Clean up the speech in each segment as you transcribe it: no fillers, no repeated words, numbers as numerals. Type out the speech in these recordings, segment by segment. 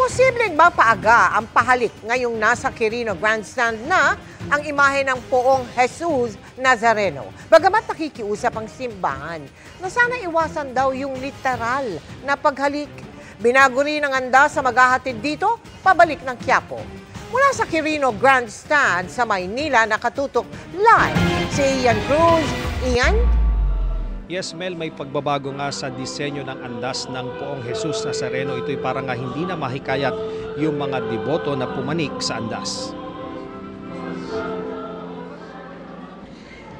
Posibleng ba paaga ang pahalik ngayong nasa Quirino Grandstand na ang imahe ng Poong Jesus Nazareno? Bagamat nakikiusap ang simbahan na sana iwasan daw yung literal na paghalik. Binago rin ang andas sa maghahatid dito, pabalik ng Quiapo. Mula sa Quirino Grandstand sa Maynila, nakatutok live si Ian Cruz. Ian? Yes, Mel, may pagbabago nga sa disenyo ng andas ng Poong Jesus Nazareno. Ito'y parang nga hindi na mahikayat yung mga deboto na pumanik sa andas.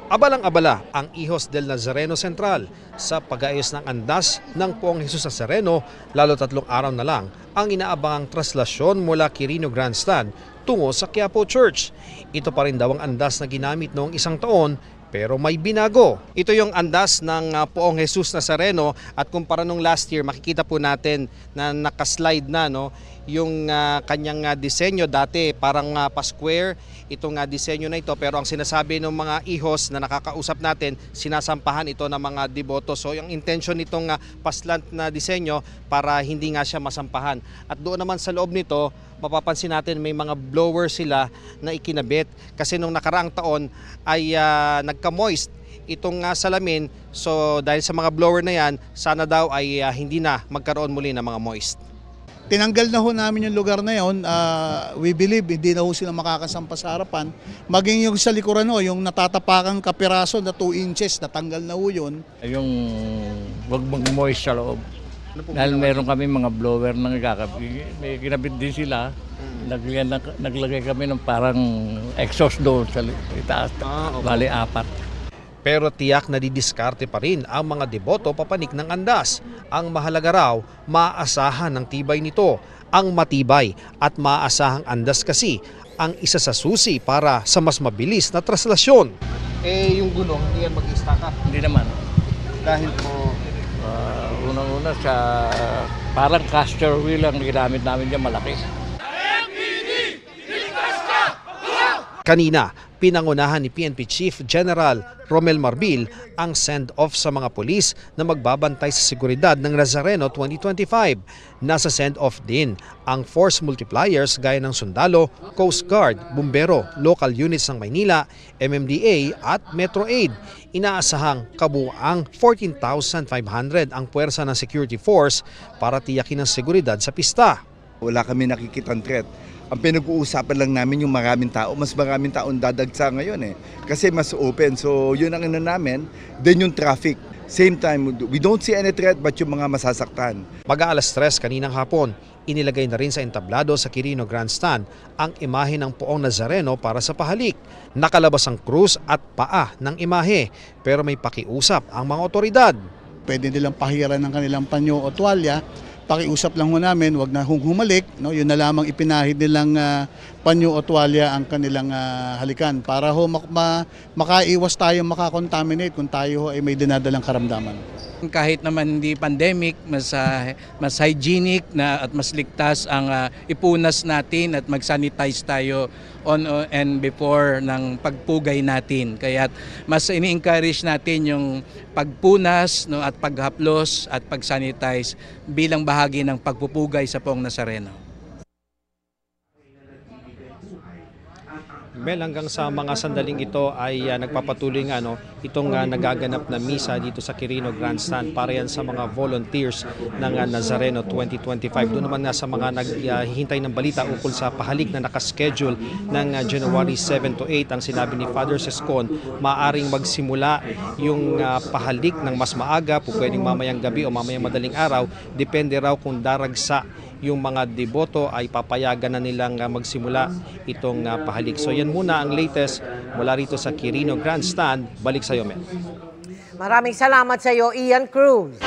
Abalang-abala ang Hijos del Nazareno Central sa pag-aayos ng andas ng Poong Jesus Nazareno, lalo 3 araw na lang ang inaabangang traslasyon mula Quirino Grandstand tungo sa Quiapo Church. Ito pa rin daw ang andas na ginamit noong 1 taon pero may binago. Ito yung andas ng Poong Jesus Nazareno at kumpara nung last year, makikita po natin na nakaslide na yung kanyang disenyo. Dati parang pa-square itong disenyo na ito, pero ang sinasabi ng mga ihos na nakakausap natin, sinasampahan ito ng mga deboto. So yung intention nitong paslant na disenyo para hindi nga siya masampahan. At doon naman sa loob nito, mapapansin natin may mga blower sila na ikinabit kasi nung nakaraang taon ay nagka-moist itong salamin. So dahil sa mga blower na yan, sana daw ay hindi na magkaroon muli ng mga moist. Tinanggal na ho namin yung lugar na yun. We believe hindi na ho sila makakasampa sa harapan. Maging yung sa likuran ho, yung natatapakang kapiraso na 2 inches, natanggal na ho yun. Yung wag mag-moist sa loob. Dahil meron kami mga blower na may kinabit din sila. Naglagay kami ng parang exhaust doon sa itaas. Okay. Bali 4. Pero tiyak na didiskarte pa rin ang mga deboto papanik ng andas. Ang mahalaga raw, maaasahan ng tibay nito. Ang matibay at maaasahang andas kasi ang isa sa susi para sa mas mabilis na traslasyon. Yung gulong, hindi yan mag-stack up? Hindi naman. Dahil po Unang-una sa parang caster wheel ang ginamit namin dyan, malaki. Kanina, pinangunahan ni PNP Chief General Romel Marbil ang send-off sa mga pulis na magbabantay sa seguridad ng Nazareno 2025. Nasa send-off din ang force multipliers gaya ng sundalo, Coast Guard, bumbero, local units ng Maynila, MMDA at Metro Aid. Inaasahang kabuuang 14,500 ang puwersa ng security force para tiyakin ang seguridad sa pista. Wala kami nakikitang threat. Ang pinag-uusapan lang namin yung maraming tao, mas maraming taong dadagsa ngayon kasi mas open. So yun ang namin, then yung traffic. Same time, we don't see any threat but yung mga masasaktan. Mag-aalas 3 kaninang hapon, inilagay na rin sa entablado sa Quirino Grandstand ang imahe ng Poong Nazareno para sa pahalik. Nakalabas ang krus at paa ng imahe pero may pakiusap ang mga otoridad. Pwede nilang pahiran ng kanilang panyo o tuwalya. Pakiusap lang ho namin, wag na humalik. Yun na lamang ipinahid nilang panyo o tuwalya ang kanilang halikan para ho makaiwas tayo makakontaminate kung tayo ay may dinadalang karamdaman. Kahit naman hindi pandemic, mas hygienic na at mas ligtas ang ipunas natin at mag-sanitize tayo on and before ng pagpugay natin. Kaya mas ini-encourage natin yung pagpunas at paghaplos at pag-sanitize bilang bahagi ng pagpupugay sa Poong Nazareno. Mel, hanggang sa mga sandaling ito ay nagpapatuloy nga itong nagaganap na misa dito sa Quirino Grandstand para yan sa mga volunteers ng Nazareno 2025. Doon naman nga sa mga naghihintay ng balita ukol sa pahalik na nakaschedule ng January 7 to 8, ang sinabi ni Father Sescon, maaring magsimula yung pahalik ng mas maaga, pwedeng mamayang gabi o mamayang madaling araw, depende raw kung daragsa yung mga deboto ay papayagan na nilang magsimula itong pahalik. So yan muna ang latest mula rito sa Quirino Grandstand. Balik sa iyo, Mel. Maraming salamat sa iyo, Ian Cruz.